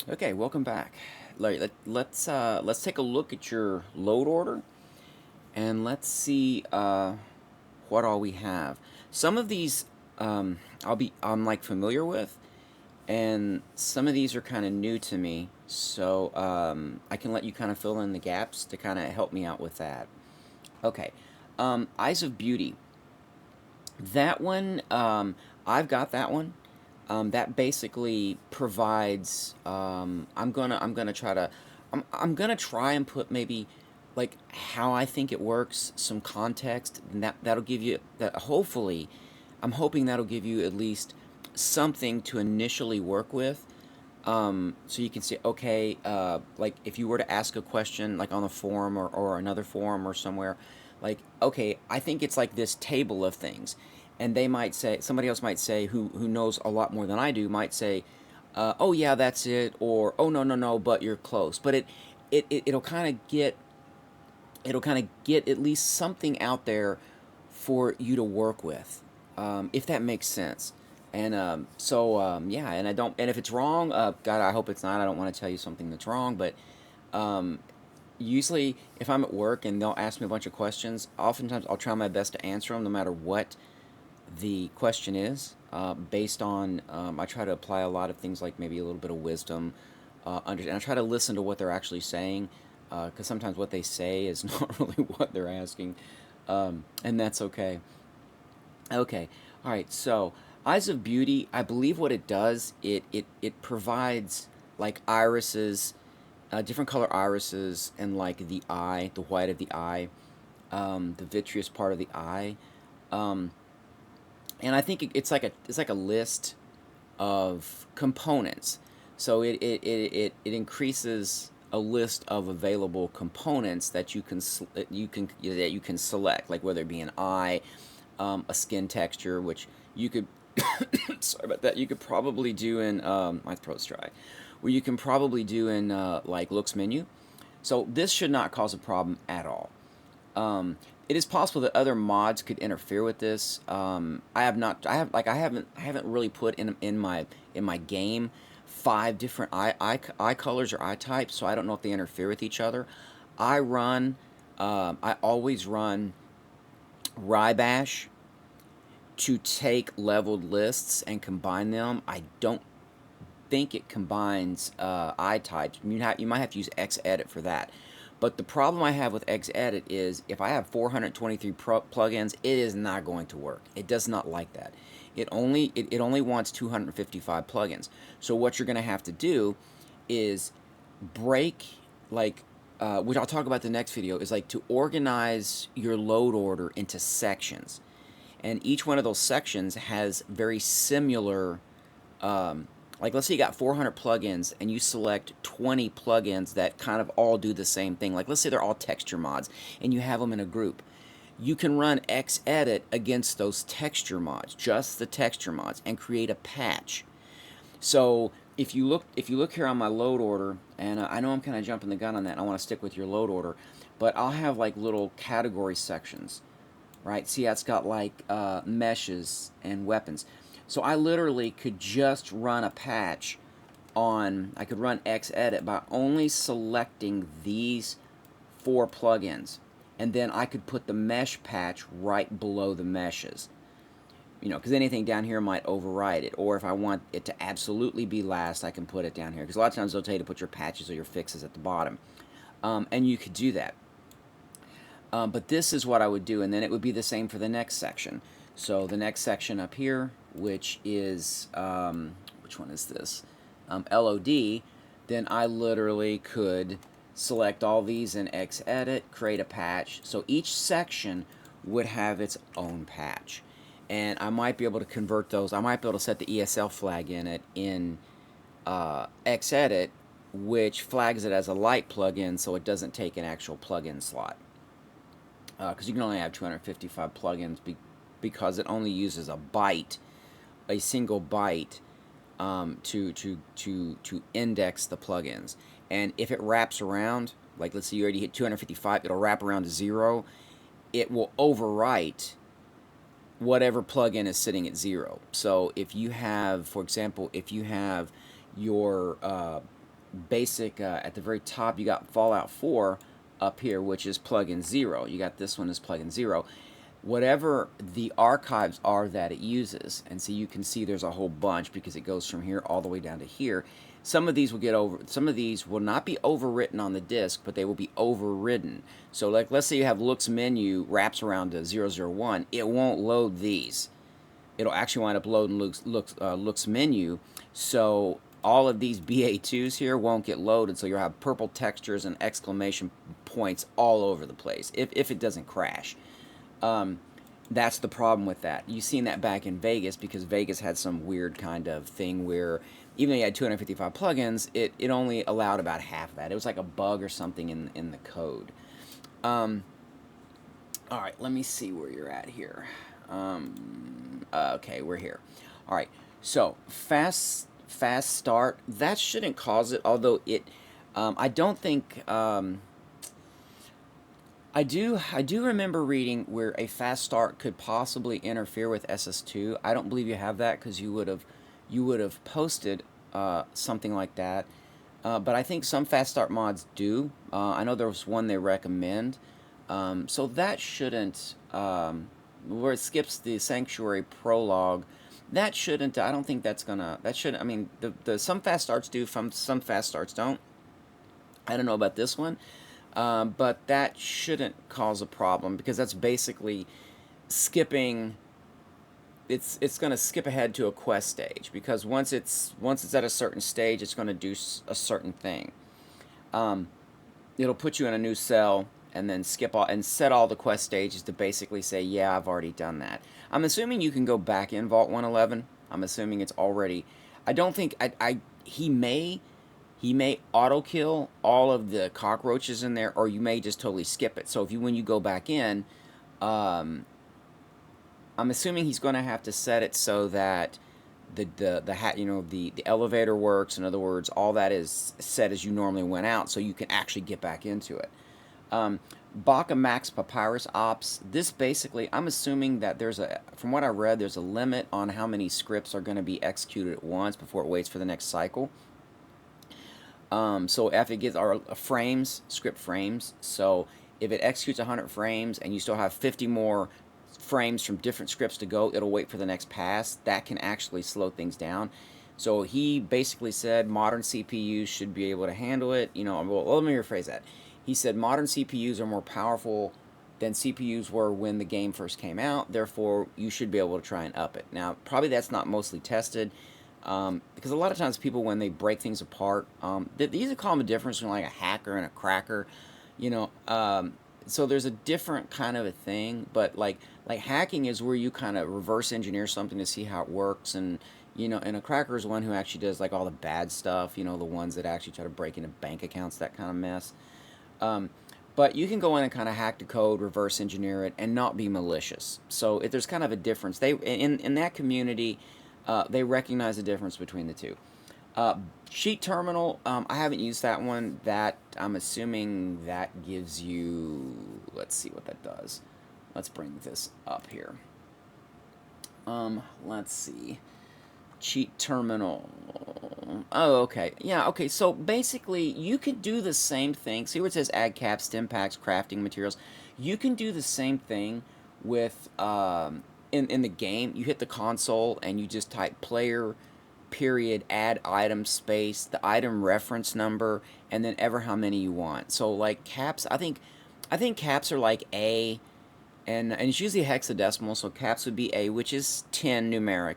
Okay, welcome back. Let's take a look at your load order and let's see what all we have. Some of these I'm like familiar with, and some of these are kind of new to me. So I can let you kind of fill in the gaps to kind of help me out with that. Okay, Eyes of Beauty. That one, I've got that one. That basically provides. I'm gonna try to. I'm gonna try and put maybe like how I think it works, some context, and that'll give you that. Hopefully, I'm hoping that'll give you at least something to initially work with. So you can say, okay, like if you were to ask a question like on a forum or another forum or somewhere, like, okay, I think it's like this table of things. And they might say, somebody else might say, who knows a lot more than I do, might say, oh yeah, that's it, or oh no, no, no, but you're close. But it'll kind of get at least something out there for you to work with, if that makes sense. And yeah, and I don't, and if it's wrong, God, I hope it's not. I don't want to tell you something that's wrong, but um, usually if I'm at work and they'll ask me a bunch of questions, oftentimes I'll try my best to answer them no matter what the question is. Based on, I try to apply a lot of things like maybe a little bit of wisdom, and I try to listen to what they're actually saying, because sometimes what they say is not really what they're asking, and that's okay. Okay, all right. So, Eyes of Beauty, I believe what it does, it provides like irises, different color irises, and like the eye, the white of the eye, the vitreous part of the eye. Um, and I think it's like a list of components. So it increases a list of available components that you can select, like whether it be an eye, a skin texture, which you could sorry about that, you could probably do in my throat's dry, where you can probably do in like looks menu. So this should not cause a problem at all. Um, it is possible that other mods could interfere with this. I have not. I have like I haven't really put in my game five different eye colors or eye types, so I don't know if they interfere with each other. I run. I always run Rybash to take leveled lists and combine them. I don't think it combines eye types. You might have to use Xedit for that. But the problem I have with Xedit is if I have 423 plugins, it is not going to work. It does not like that. It only wants 255 plugins. So what you're going to have to do is break, like, which I'll talk about the next video, is like to organize your load order into sections, and each one of those sections has very similar, like let's say you got 400 plugins and you select 20 plugins that kind of all do the same thing. Like let's say they're all texture mods and you have them in a group. You can run Xedit against those texture mods, just the texture mods, and create a patch. So if you look here on my load order, and I know I'm kind of jumping the gun on that, and I want to stick with your load order, but I'll have like little category sections, right? See, it's got like meshes and weapons. So I literally could just run a patch on, I could run Xedit by only selecting these four plugins. And then I could put the mesh patch right below the meshes. Because anything down here might override it. Or if I want it to absolutely be last, I can put it down here. Because a lot of times they'll tell you to put your patches or your fixes at the bottom. And you could do that. But this is what I would do, and then it would be the same for the next section. So the next section up here, which is, which one is this? LOD, then I literally could select all these in Xedit, create a patch. So each section would have its own patch. And I might be able to convert those. I might be able to set the ESL flag in it in Xedit, which flags it as a light plugin so it doesn't take an actual plugin slot, because you can only have 255 plugins because it only uses a single byte, to index the plugins. And if it wraps around, like let's say you already hit 255, it'll wrap around to 0. It will overwrite whatever plugin is sitting at 0. So if you have, for example, if you have your basic, at the very top, you got Fallout 4 up here, which is plugin 0. You got this one as plugin 0. Whatever the archives are that it uses, and so you can see there's a whole bunch because it goes from here all the way down to here. Some of these will not be overwritten on the disk, but they will be overridden. So like, let's say you have looks menu wraps around to 001, it won't load these. It'll actually wind up loading looks menu. So all of these BA2s here won't get loaded, so you'll have purple textures and exclamation points all over the place if it doesn't crash. That's the problem with that. You've seen that back in Vegas, because Vegas had some weird kind of thing where even though you had 255 plugins, it only allowed about half of that. It was like a bug or something in the code. All right, let me see where you're at here. Okay, we're here. All right, so fast start, that shouldn't cause it, although it, I don't think, I do remember reading where a fast start could possibly interfere with SS2. I don't believe you have that because you would have posted something like that. But I think some fast start mods do. I know there was one they recommend. So that shouldn't, where it skips the Sanctuary prologue, that shouldn't, I don't think that's gonna, that should, I mean, some fast starts do, some fast starts don't. I don't know about this one, but that shouldn't cause a problem because that's basically skipping. It's going to skip ahead to a quest stage, because once it's at a certain stage, it's going to do a certain thing. It'll put you in a new cell and then skip all and set all the quest stages to basically say, yeah, I've already done that. I'm assuming you can go back in Vault 111. I'm assuming it's already. I don't think he may auto kill all of the cockroaches in there, or you may just totally skip it. So if when you go back in, I'm assuming he's going to have to set it so that the elevator works. In other words, all that is set as you normally went out, so you can actually get back into it. Baka Max Papyrus Ops. This basically, I'm assuming that from what I read, there's a limit on how many scripts are going to be executed at once before it waits for the next cycle. So if it gets our script frames, so if it executes 100 frames and you still have 50 more frames from different scripts to go, it'll wait for the next pass. That can actually slow things down. So he basically said modern CPUs should be able to handle it. Well, let me rephrase that. He said modern CPUs are more powerful than CPUs were when the game first came out. Therefore, you should be able to try and up it. Now, probably that's not mostly tested. Because a lot of times people, when they break things apart, these are called the difference between like a hacker and a cracker, so there's a different kind of a thing. But like hacking is where you kind of reverse engineer something to see how it works, and and a cracker is one who actually does like all the bad stuff, the ones that actually try to break into bank accounts, that kind of mess. But you can go in and kind of hack the code, reverse engineer it, and not be malicious. So if there's kind of a difference, they in that community. They recognize the difference between the two. Cheat Terminal, I haven't used that one. That, I'm assuming that gives you, let's see what that does. Let's bring this up here. Let's see. Cheat Terminal. Oh, okay. Yeah, okay. So basically, you could do the same thing. See where it says add caps, stim packs, crafting materials. You can do the same thing with, in the game. You hit the console and you just type player period add item space, the item reference number, and then ever how many you want. So like caps, I think caps are like A, and it's usually hexadecimal, so caps would be A, which is 10 numeric,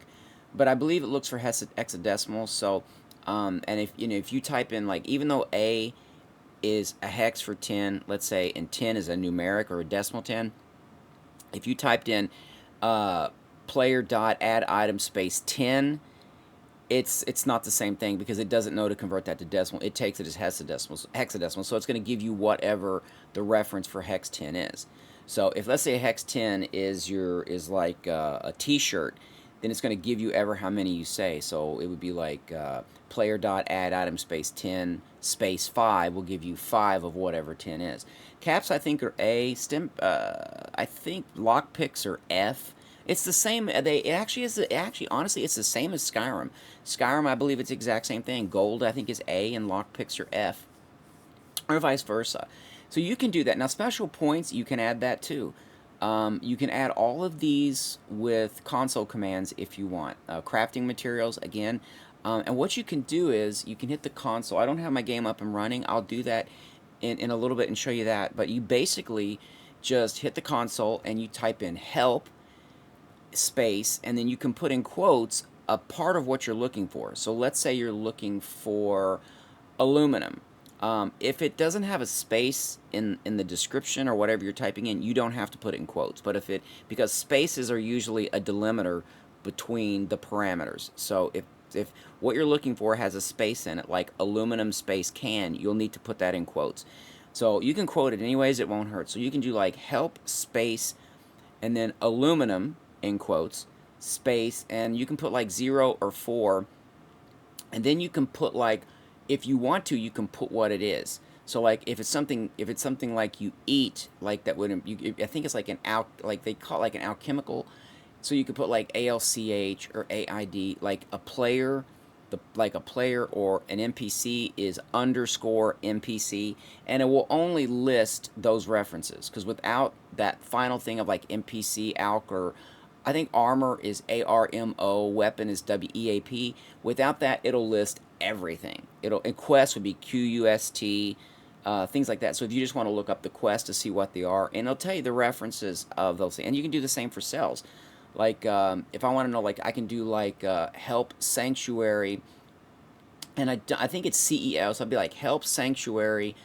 but I believe it looks for hexadecimal. So and if you type in, like, even though A is a hex for 10, let's say, and 10 is a numeric or a decimal 10, if you typed in player dot add item space 10, it's not the same thing, because it doesn't know to convert that to decimal. It takes it as hexadecimal, so it's going to give you whatever the reference for hex 10 is. So if, let's say, hex 10 is like a t-shirt, then it's going to give you ever how many you say. So it would be like player dot add item space 10 space 5 will give you 5 of whatever 10 is. Caps, I think, are A. I think lockpicks are F. It's the same. It actually is. Actually, honestly, it's the same as Skyrim. Skyrim, I believe it's the exact same thing. Gold, I think, is A, and lockpicks are F, or vice versa. So you can do that. Now, special points, you can add that too. You can add all of these with console commands if you want. Crafting materials, again. And what you can do is you can hit the console. I don't have my game up and running. I'll do that in a little bit and show you that. But you basically just hit the console and you type in help space, and then you can put in quotes a part of what you're looking for. So let's say you're looking for aluminum. If it doesn't have a space in the description or whatever you're typing in, you don't have to put it in quotes. But if it, because spaces are usually a delimiter between the parameters. So if what you're looking for has a space in it, like aluminum space can, you'll need to put that in quotes. So you can quote it anyways, it won't hurt. So you can do like help space and then aluminum in quotes space, and you can put like 0 or 4, and then you can put like, if you want to, you can put what it is. So like if it's something like you eat, like that would I think it's like like they call it like an alchemical. So you could put like ALCH or AID, like a player, like a player or an NPC is underscore NPC, and it will only list those references, because without that final thing of like NPC alc, or I think armor is ARMO, weapon is WEAP. Without that, it'll list everything. And quest would be QUST, things like that. So if you just want to look up the quest to see what they are, and it'll tell you the references of those things. And you can do the same for cells. Like if I want to know, like I can do like help sanctuary, and I think it's CEL, so I'd be like help sanctuary.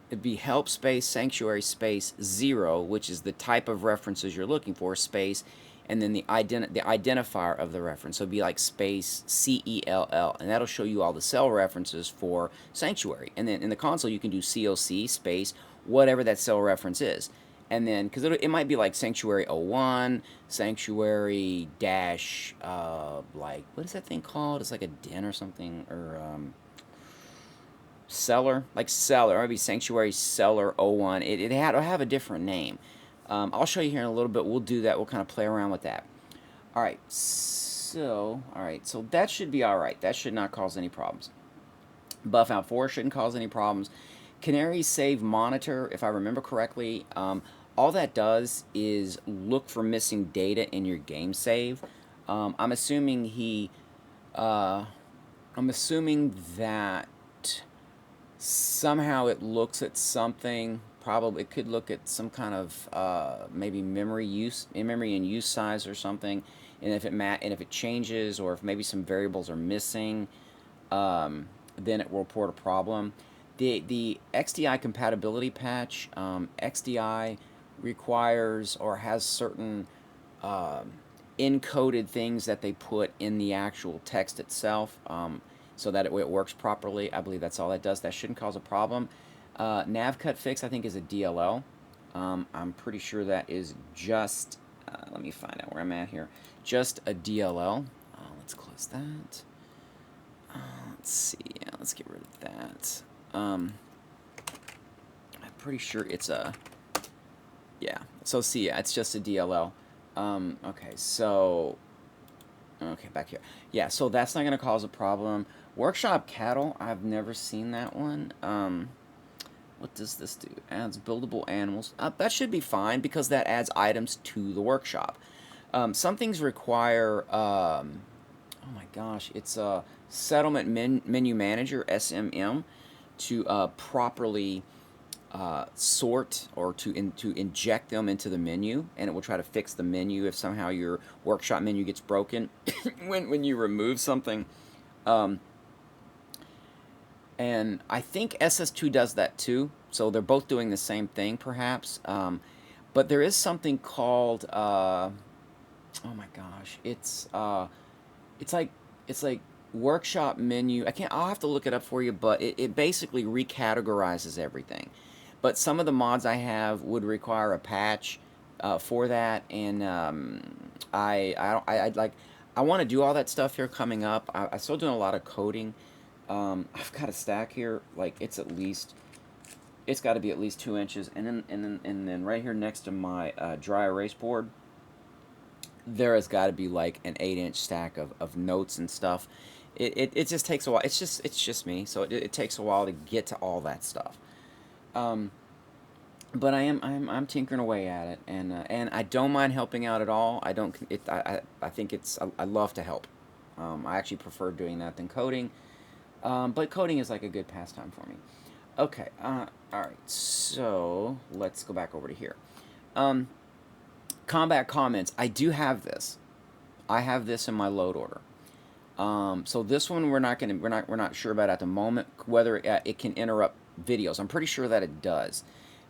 It'd be help space sanctuary space 0, which is the type of references you're looking for, space, and then the identifier of the reference. So it'd be like space CELL, and that'll show you all the cell references for sanctuary. And then in the console, you can do COC space whatever that cell reference is. And then, because it might be like sanctuary 01, sanctuary dash, like, what is that thing called? It's like a den or something, or cellar, like cellar, or maybe sanctuary cellar 01. It'll have a different name. I'll show you here in a little bit. We'll do that. We'll kind of play around with that. All right, so that should be all right. That should not cause any problems. Buff out 4 shouldn't cause any problems. Canary save monitor, if I remember correctly, all that does is look for missing data in your game save. I'm assuming that somehow it looks at something. Probably it could look at some kind of maybe memory and use size or something, and if it changes, or if maybe some variables are missing, then it will report a problem. The XDI compatibility patch, XDI requires or has certain encoded things that they put in the actual text itself, so that it works properly. I believe that's all that does. That shouldn't cause a problem. NavCut fix, I think, is a DLL. I'm pretty sure that is just, let me find out where I'm at here, just a DLL. Let's close that. Let's see, yeah, let's get rid of that. I'm pretty sure it's a, yeah, so see, yeah, it's just a DLL. Okay, so, okay, back here. Yeah, so that's not going to cause a problem. Workshop cattle, I've never seen that one. What does this do? Adds buildable animals. That should be fine, because that adds items to the workshop. Some things require, oh my gosh, it's a settlement menu manager, SMM, to properly sort, or to inject them into the menu, and it will try to fix the menu if somehow your workshop menu gets broken when you remove something. And I think SS2 does that too, so they're both doing the same thing perhaps. But there is something called, oh my gosh, it's like workshop menu. I'll have to look it up for you, but it basically recategorizes everything. But some of the mods I have would require a patch for that, and I want to do all that stuff here coming up. I'm still doing a lot of coding. I've got a stack here, like it's got to be at least 2 inches, and then right here next to my dry erase board, there has got to be like an 8-inch stack of notes and stuff. It just takes a while. It's just me, so it takes a while to get to all that stuff. Um, but I'm tinkering away at it, and I don't mind helping out at all. I don't it I think I love to help. I actually prefer doing that than coding. But coding is like a good pastime for me. Okay, all right. So let's go back over to here. Um, Combat comments. I do have this. I have this in my load order. So this one we're not sure about at the moment whether it can interrupt videos. I'm pretty sure that it does,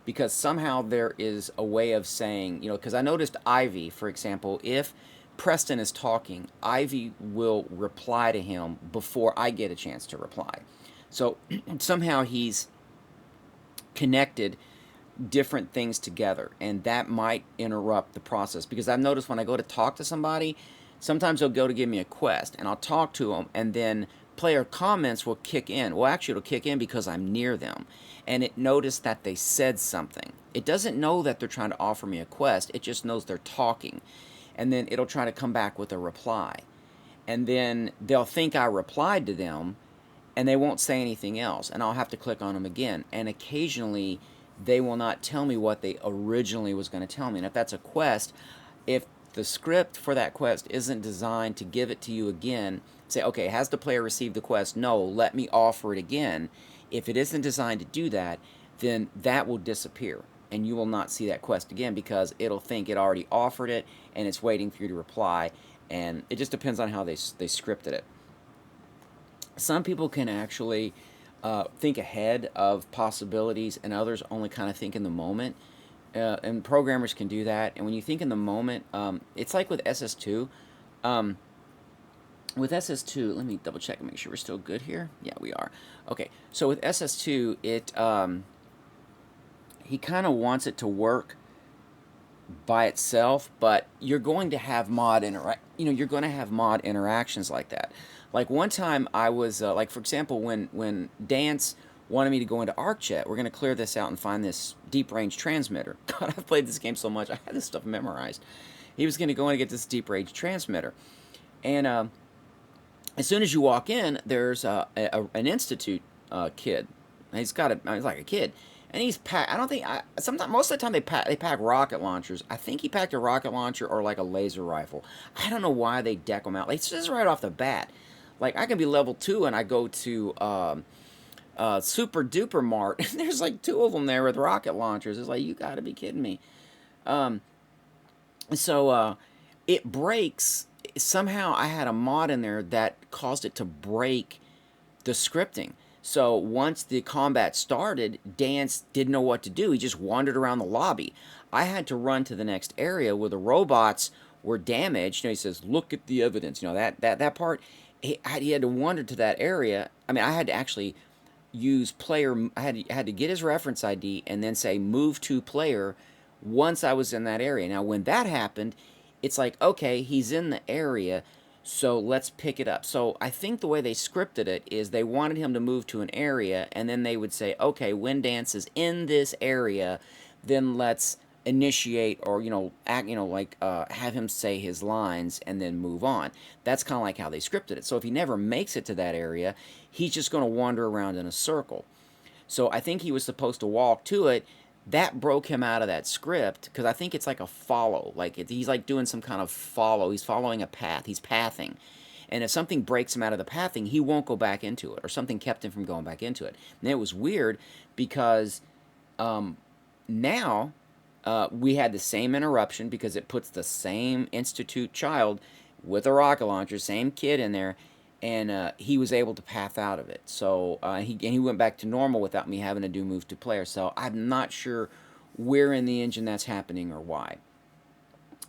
because somehow there is a way of saying, because I noticed Ivy, for example, if Preston is talking, Ivy will reply to him before I get a chance to reply. So somehow he's connected different things together, and that might interrupt the process, because I've noticed when I go to talk to somebody, sometimes they'll go to give me a quest and I'll talk to them, and then player comments will kick in. Well, actually it'll kick in because I'm near them, and it noticed that they said something. It doesn't know that they're trying to offer me a quest, it just knows they're talking, and then it'll try to come back with a reply, and then they'll think I replied to them, and they won't say anything else, and I'll have to click on them again, and occasionally they will not tell me what they originally was going to tell me. And if that's a quest, if the script for that quest isn't designed to give it to you again, say, okay, has the player received the quest? No, let me offer it again. If it isn't designed to do that, then that will disappear, and you will not see that quest again, because it'll think it already offered it and it's waiting for you to reply. And it just depends on how they scripted it. Some people can actually think ahead of possibilities, and others only kind of think in the moment. And programmers can do that. And when you think in the moment, it's like with SS2. Um, with SS2, let me double check and make sure we're still good here. Yeah, we are. Okay, so with SS2, he kind of wants it to work by itself, but you're going to have you're going to have mod interactions like that. Like one time I was like, for example, when Dance wanted me to go into ArcJet, we're going to clear this out and find this deep range transmitter. God, I've played this game so much, I had this stuff memorized. He was going to go in and get this deep range transmitter, and as soon as you walk in, there's an institute kid. He's like a kid, and he's packed. I don't think sometimes most of the time they pack rocket launchers. I think he packed a rocket launcher or like a laser rifle. I don't know why they deck them out. Like, it's just right off the bat. Like, I can be level 2 and I go to Super Duper Mart, and there's like 2 of them there with rocket launchers. It's like, you got to be kidding me. Um, so it breaks. Somehow I had a mod in there that caused it to break the scripting. So once the combat started, Dance didn't know what to do. He just wandered around the lobby. I had to run to the next area where the robots were damaged. He says, "Look at the evidence." That part. He had to wander to that area. I mean, I had to actually use player. I had to get his reference ID and then say move to player once I was in that area. Now, when that happened, it's like, okay, he's in the area, so let's pick it up. So I think the way they scripted it is they wanted him to move to an area, and then they would say, okay, when Dance is in this area, then let's initiate, or act, like have him say his lines and then move on. That's kind of like how they scripted it. So if he never makes it to that area, he's just going to wander around in a circle. So I think he was supposed to walk to it. That broke him out of that script, because I think it's like a follow. Like, he's like doing some kind of follow. He's following a path. He's pathing. And if something breaks him out of the pathing, he won't go back into it, or something kept him from going back into it. And it was weird because now we had the same interruption, because it puts the same Institute child with a rocket launcher, same kid in there, and he was able to path out of it. So he went back to normal without me having to do move to player. So I'm not sure where in the engine that's happening or why,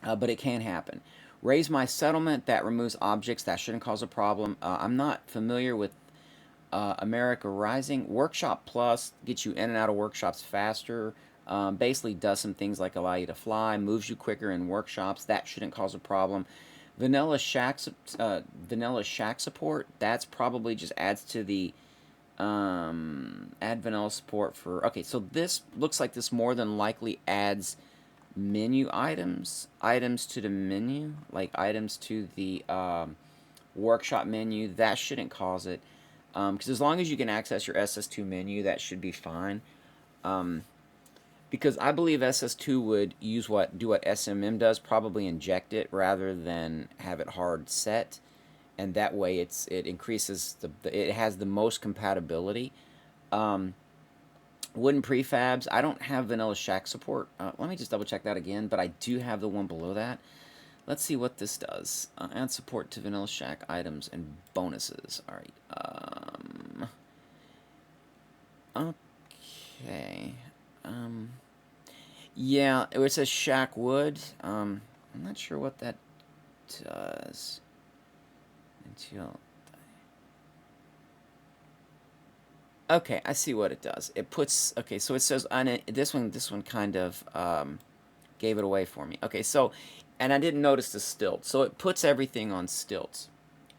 but it can happen. Raise my settlement, that removes objects. That shouldn't cause a problem. I'm not familiar with America Rising. Workshop Plus gets you in and out of workshops faster. Basically does some things like allow you to fly, moves you quicker in workshops. That shouldn't cause a problem. Vanilla Shack support, that's probably just adds to the add vanilla support for. Okay, so this looks like this more than likely adds menu items, items to the menu, like items to the workshop menu, that shouldn't cause it. Because as long as you can access your SS2 menu, that should be fine. Because I believe SS2 would do what SMM does, probably inject it rather than have it hard set, and that way it increases it has the most compatibility. Wooden prefabs, I don't have Vanilla Shack support. Let me just double check that again, but I do have the one below that. Let's see what this does. Add support to Vanilla Shack items and bonuses. All right. Okay. Yeah, it says Shack Wood. I'm not sure what that does. Until. Okay, I see what it does. It puts. Okay, so it says on it, this one. This one kind of gave it away for me. Okay, so, and I didn't notice the stilts. So it puts everything on stilts.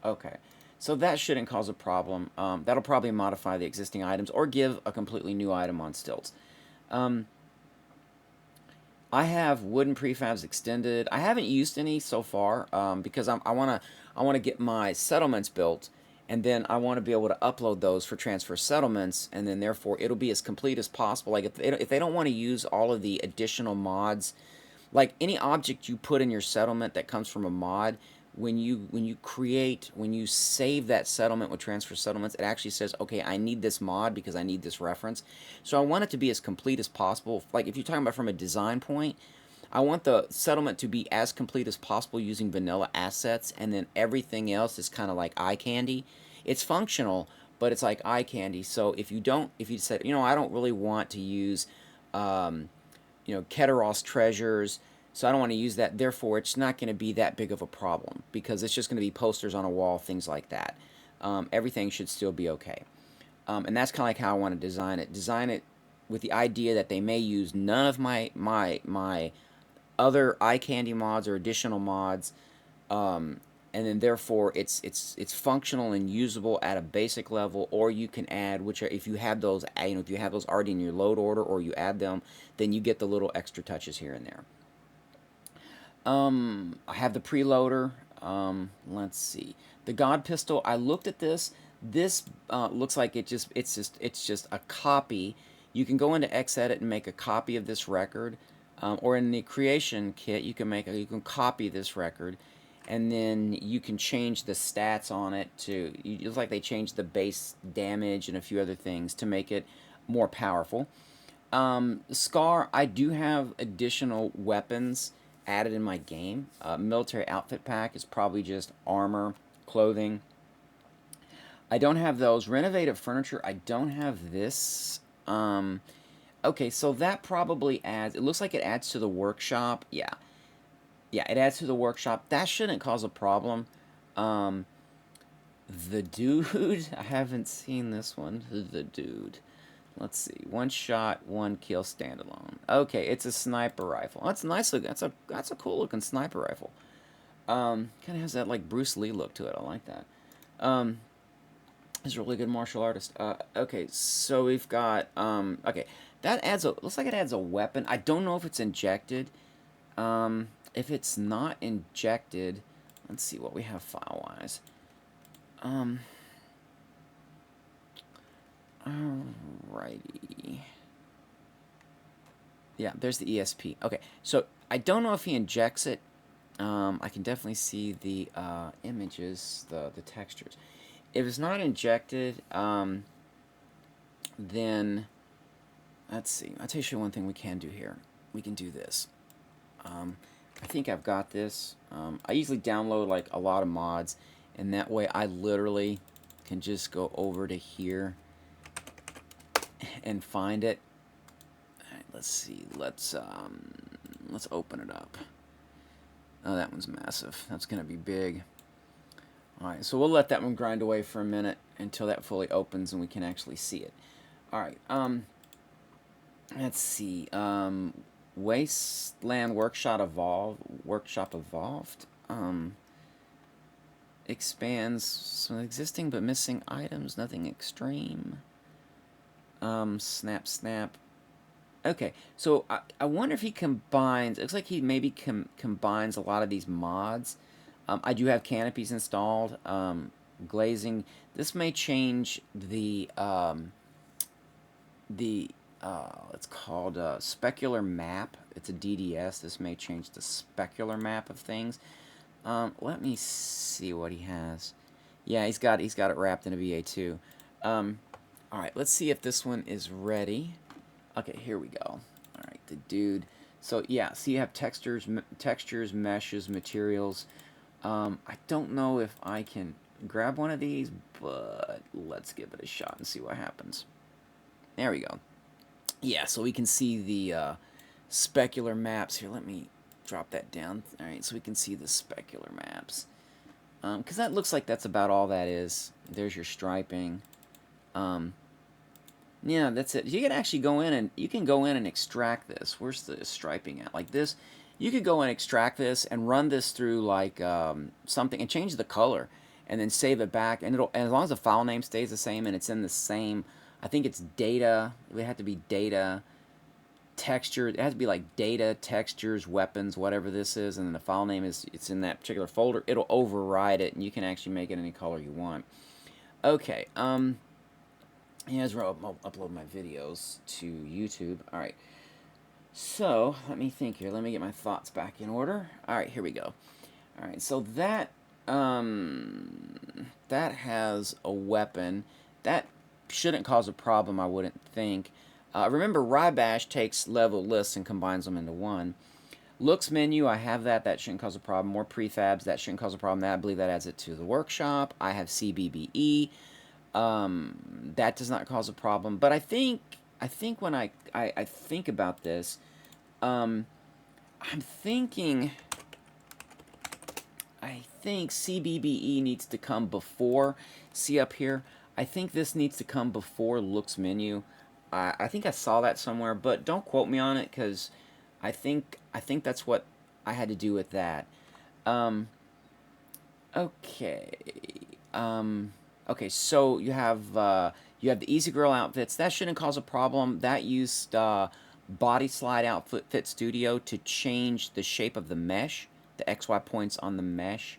Okay, so that shouldn't cause a problem. That'll probably modify the existing items or give a completely new item on stilts. I have wooden prefabs extended. I haven't used any so far because I wanna get my settlements built, and then I want to be able to upload those for transfer settlements, and then therefore it'll be as complete as possible. Like if they don't want to use all of the additional mods, like any object you put in your settlement that comes from a mod, when you save that settlement with transfer settlements, it actually says, okay, I need this mod because I need this reference. So I want it to be as complete as possible. Like if you're talking about from a design point, I want the settlement to be as complete as possible using vanilla assets, and then everything else is kind of like eye candy. It's functional, but it's like eye candy. So if you said, I don't really want to use Keteros treasures, so I don't want to use that. Therefore, it's not going to be that big of a problem because it's just going to be posters on a wall, things like that. Everything should still be okay. And that's kind of like how I want to design it. Design it with the idea that they may use none of my other eye candy mods or additional mods, and then therefore it's functional and usable at a basic level. Or you can add, which are, if you have those, if you have those already in your load order, or you add them, then you get the little extra touches here and there. I have the preloader. Let's see, the God Pistol. I looked at this. This looks like it's just a copy. You can go into Xedit and make a copy of this record, or in the creation kit you can copy this record, and then you can change the stats on it to. It looks like they changed the base damage and a few other things to make it more powerful. Scar, I do have additional weapons added in my game. Military outfit pack is probably just armor, clothing. I don't have those. Renovative furniture, I don't have this. Okay, so that probably adds, it looks like it adds to the workshop. Yeah. Yeah, it adds to the workshop. That shouldn't cause a problem. The dude, I haven't seen this one. The dude. Let's see. One shot, one kill, standalone. Okay, it's a sniper rifle. That's nice look. That's a cool looking sniper rifle. Kind of has that like Bruce Lee look to it. I like that. He's a really good martial artist. Okay, so we've got okay, that adds a, looks like it adds a weapon. I don't know if it's injected. If it's not injected, let's see what we have file wise. Alrighty. Yeah, there's the ESP. Okay, so I don't know if he injects it. I can definitely see the images, the textures. If it's not injected, then let's see. I'll tell you one thing we can do here. We can do this. I think I've got this. I usually download like a lot of mods, and that way I literally can just go over to here and find it. All right, let's see. Let's open it up. Oh, that one's massive. That's gonna be big. All right, so we'll let that one grind away for a minute until that fully opens and we can actually see it. All right. Let's see. Wasteland Workshop Evolved. Expands some existing but missing items. Nothing extreme. Snap. Okay, so I wonder if he combines. It looks like he maybe combines a lot of these mods. I do have canopies installed. Glazing. This may change the it's called specular map. It's a DDS. This may change the specular map of things. Let me see what he has. Yeah, he's got it wrapped in a VA2. All right, let's see if this one is ready. Okay, here we go. All right, the dude. So yeah, so you have textures, meshes, materials. I don't know if I can grab one of these, but let's give it a shot and see what happens. There we go. Yeah, so we can see the specular maps here. Let me drop that down. All right, so we can see the specular maps. Because that looks like that's about all that is. There's your striping. Um, yeah, that's it. You can actually go in and extract this. Where's the striping at? Like this, you could go and extract this and run this through like something and change the color, and then save it back. And as long as the file name stays the same and it's in the same, I think it's data. It would have to be data texture. It has to be like data, textures, weapons, whatever this is, and then the file name it's in that particular folder. It'll override it, and you can actually make it any color you want. Okay. Here's where I'll upload my videos to YouTube. All right. So let me think here. Let me get my thoughts back in order. All right, here we go. All right, so that has a weapon that shouldn't cause a problem, I wouldn't think. Remember, Rybash takes level lists and combines them into one. Looks menu, I have that. That shouldn't cause a problem. More prefabs, that shouldn't cause a problem. That I believe that adds it to the workshop. I have CBBE. That does not cause a problem. But I think when I think about this, I'm thinking I think CBBE needs to come before. See up here? I think this needs to come before looks menu. I think I saw that somewhere, but don't quote me on it because I think that's what I had to do with that. Um, okay. Okay. So you have the Easy Girl outfits. That shouldn't cause a problem. That used Body Slide Outfit Studio to change the shape of the mesh, the XY points on the mesh.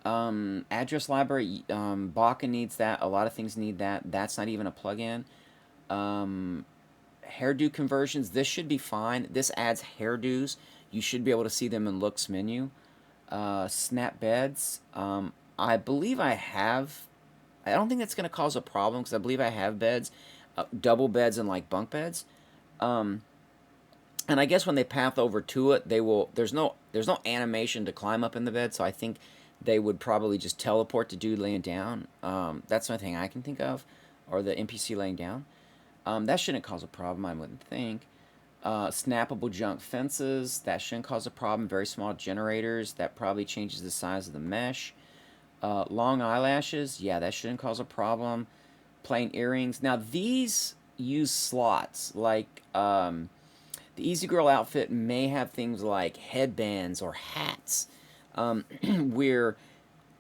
Address library, Bakken needs that. A lot of things need that. That's not even a plugin. Um, Hairdo conversions, this should be fine. This adds hairdos. You should be able to see them in looks menu. Snap beds. I believe I have. I don't think that's going to cause a problem because I believe I have beds, double beds and like bunk beds. Um, and I guess when they path over to it, they will. There's no animation to climb up in the bed, so I think they would probably just teleport the dude laying down. That's the only thing I can think of, or the NPC laying down. That shouldn't cause a problem, I wouldn't think. Snappable junk fences, that shouldn't cause a problem. Very small generators, that probably changes the size of the mesh. Long eyelashes, yeah, that shouldn't cause a problem. Plain earrings. Now, these use slots. Like, the Easy Girl outfit may have things like headbands or hats, where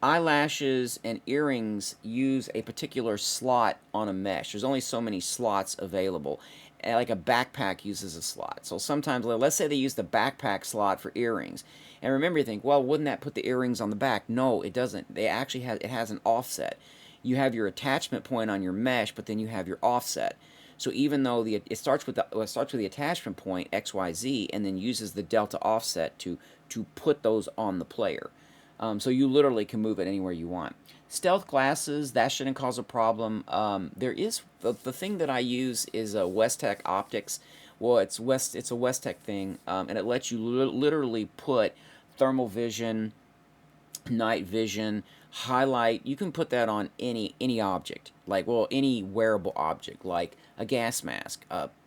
eyelashes and earrings use a particular slot on a mesh. There's only so many slots available. And like a backpack uses a slot. So sometimes, let's say they use the backpack slot for earrings. And remember, you think, well, wouldn't that put the earrings on the back? No, it doesn't. It has an offset. You have your attachment point on your mesh, but then you have your offset. So even though it starts with the attachment point XYZ and then uses the delta offset to put those on the player. So you literally can move it anywhere you want. Stealth glasses, that shouldn't cause a problem. There is the thing that I use is a Westech Optics. Well, it's a Westech thing, and it lets you literally put thermal vision, night vision, highlight. You can put that on any object, like, well, any wearable object, like a gas mask,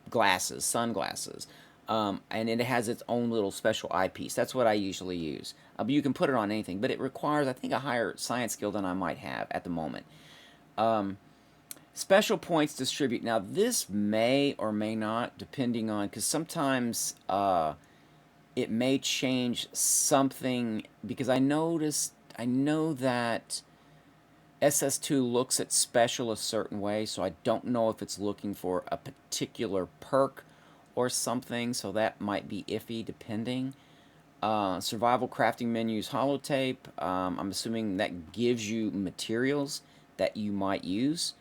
glasses, sunglasses, and it has its own little special eyepiece. That's what I usually use. But you can put it on anything, but it requires, I think, a higher science skill than I might have at the moment. Special points distribute. Now, this may or may not, depending on, because sometimes it may change something, because I know that SS2 looks at special a certain way, so I don't know if it's looking for a particular perk or something, so that might be iffy depending. Survival crafting menus holotape. I'm assuming that gives you materials that you might use,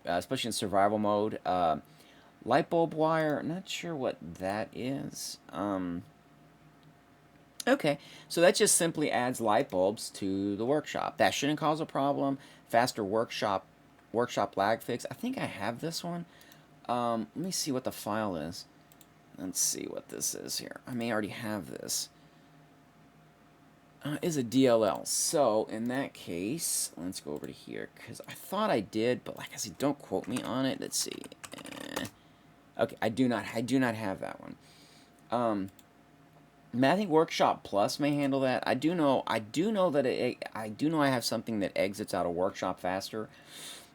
especially in survival mode. Light bulb wire, not sure what that is. Okay, so that just simply adds light bulbs to the workshop. That shouldn't cause a problem. Faster workshop lag fix. I think I have this one. Let me see what the file is. Let's see what this is here. I may already have this. Is a DLL. So in that case, let's go over to here because I thought I did, but like I said, don't quote me on it. Let's see. Okay, I do not have that one. I think Workshop Plus may handle that. I do know that I do know I have something that exits out of Workshop faster,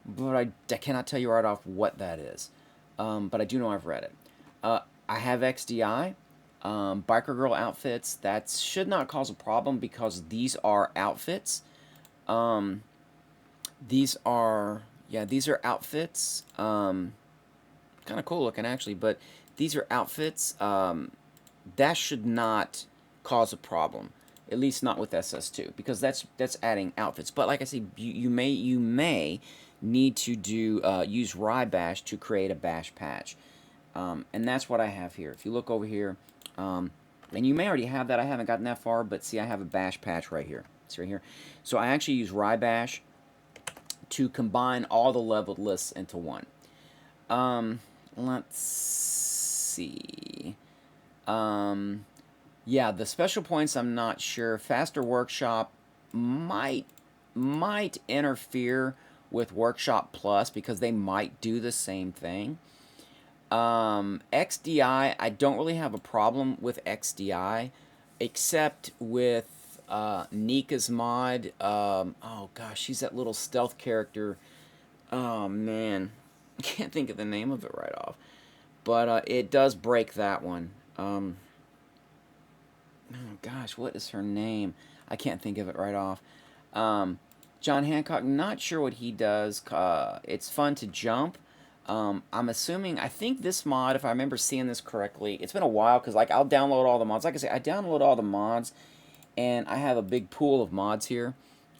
but I cannot tell you right off what that is. But I do know I've read it. I have XDI. Biker Girl outfits, that should not cause a problem because these are outfits. These are outfits. Kind of cool looking actually, but these are outfits. That should not cause a problem, at least not with SS2, because that's adding outfits. But like I said, you may need to use Rybash to create a bash patch, and that's what I have here. If you look over here. And you may already have that. I haven't gotten that far, but see, I have a bash patch right here. It's right here. So I actually use Rybash to combine all the leveled lists into one. Let's see. Yeah, the special points, I'm not sure. Faster Workshop might interfere with Workshop Plus because they might do the same thing. XDI, I don't really have a problem with XDI, except with Nika's mod. Oh gosh, she's that little stealth character. Oh man, I can't think of the name of it right off. But it does break that one. Oh gosh, what is her name? I can't think of it right off. John Hancock, not sure what he does. It's fun to jump. I'm assuming, I think this mod, if I remember seeing this correctly, it's been a while because like I'll download all the mods. Like I say, I download all the mods, and I have a big pool of mods here.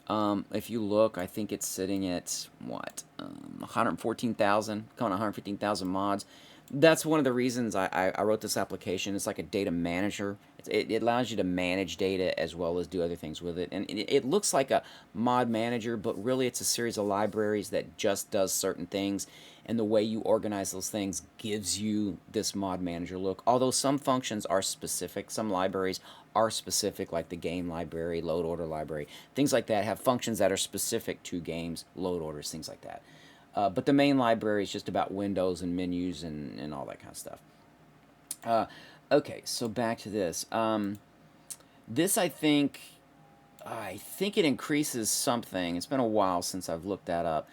If you look, I think it's sitting at what 114,000, going 115,000 mods. That's one of the reasons I wrote this application. It's like a data manager. It allows you to manage data as well as do other things with it. And it looks like a mod manager, but really it's a series of libraries that just does certain things. And the way you organize those things gives you this mod manager look. Although some functions are specific, some libraries are specific, like the game library, load order library, things like that have functions that are specific to games, load orders, things like that. But the main library is just about windows and menus and all that kind of stuff. Okay, so back to this. This I think it increases something. It's been a while since I've looked that up.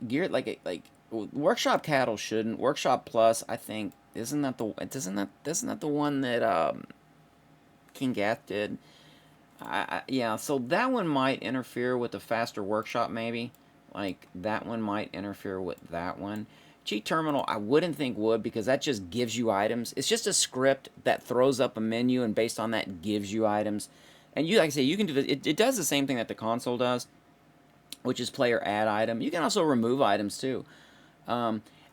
Geared like Workshop Cattle shouldn't. Workshop Plus, I think, isn't that the one that King Gath did? Yeah, so that one might interfere with the faster workshop maybe. Like, that one might interfere with that one. Cheat Terminal, I wouldn't think would, because that just gives you items. It's just a script that throws up a menu, and based on that, gives you items. And you, like I say, you can do this. It does the same thing that the console does, which is player add item. You can also remove items, too.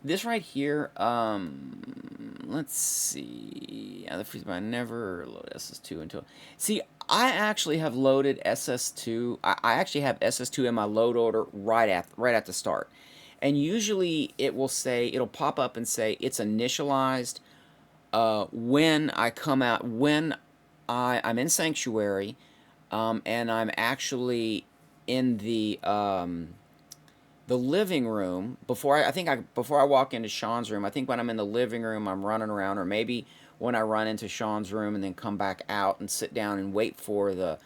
This right here, let's see. Yeah, the freeze I never load SS2 until. See, I actually have loaded SS2. I actually have SS2 in my load order right at the start, and usually it'll pop up and say it's initialized when I come out when I'm in Sanctuary, and I'm actually in the living room before I walk into Sean's room. I think when I'm in the living room, I'm running around, or maybe when I run into Sean's room and then come back out and sit down and wait for the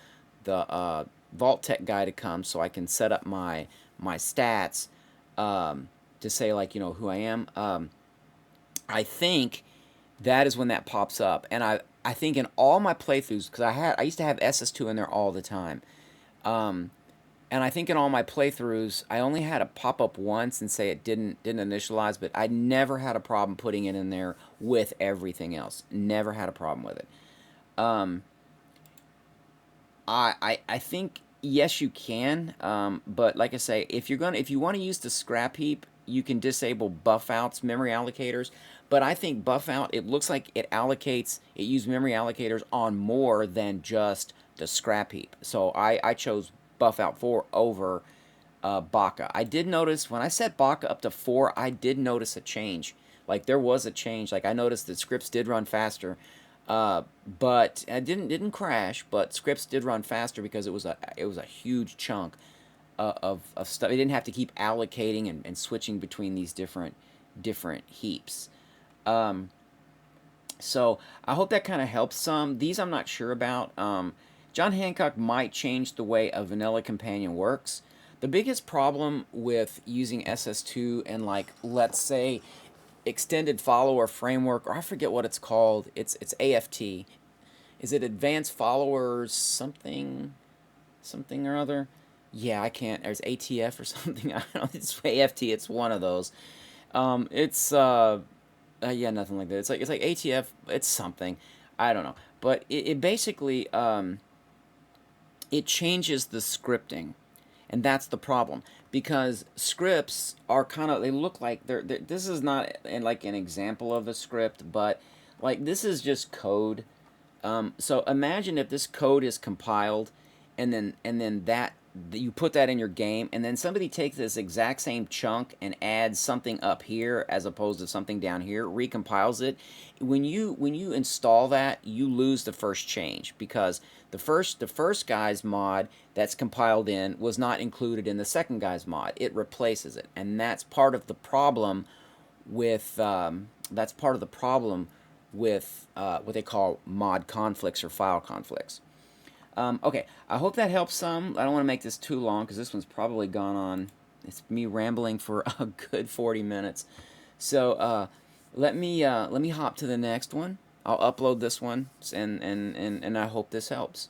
Vault-Tec guy to come so I can set up my stats to say, like, you know, who I am. I think that is when that pops up, and I think in all my playthroughs, because I used to have SS2 in there all the time. And I think in all my playthroughs, I only had a pop up once and say it didn't initialize, but I never had a problem putting it in there with everything else. Never had a problem with it. Um, I think yes you can, but like I say, if you want to use the scrap heap, you can disable buff outs memory allocators. But I think buff out, it looks like it uses memory allocators on more than just the scrap heap. So I chose buff out 4 over Baka. I did notice when I set Baka up to 4, I did notice a change. Like there was a change. Like I noticed that scripts did run faster, but it didn't crash. But scripts did run faster because it was a huge chunk of stuff. It didn't have to keep allocating and switching between these different heaps. Um, so I hope that kind of helps some. These I'm not sure about. John Hancock might change the way a vanilla companion works. The biggest problem with using SS2 and like let's say extended follower framework, or I forget what it's called. It's AFT. Is it advanced followers something or other? Yeah, I can't. There's ATF or something. I don't know. It's AFT. It's one of those. It's yeah, nothing like that. It's like ATF. It's something. I don't know. But it basically it changes the scripting, and that's the problem because scripts are kind of they look like they're this is not like an example of a script, but like this is just code. So imagine if this code is compiled, and then that you put that in your game, and then somebody takes this exact same chunk and adds something up here as opposed to something down here, recompiles it. When you install that, you lose the first change because the first guy's mod that's compiled in was not included in the second guy's mod. It replaces it, and that's part of the problem with what they call mod conflicts or file conflicts. Okay, I hope that helps some. I don't want to make this too long because this one's probably gone on. It's me rambling for a good 40 minutes. So let me hop to the next one. I'll upload this one, and I hope this helps.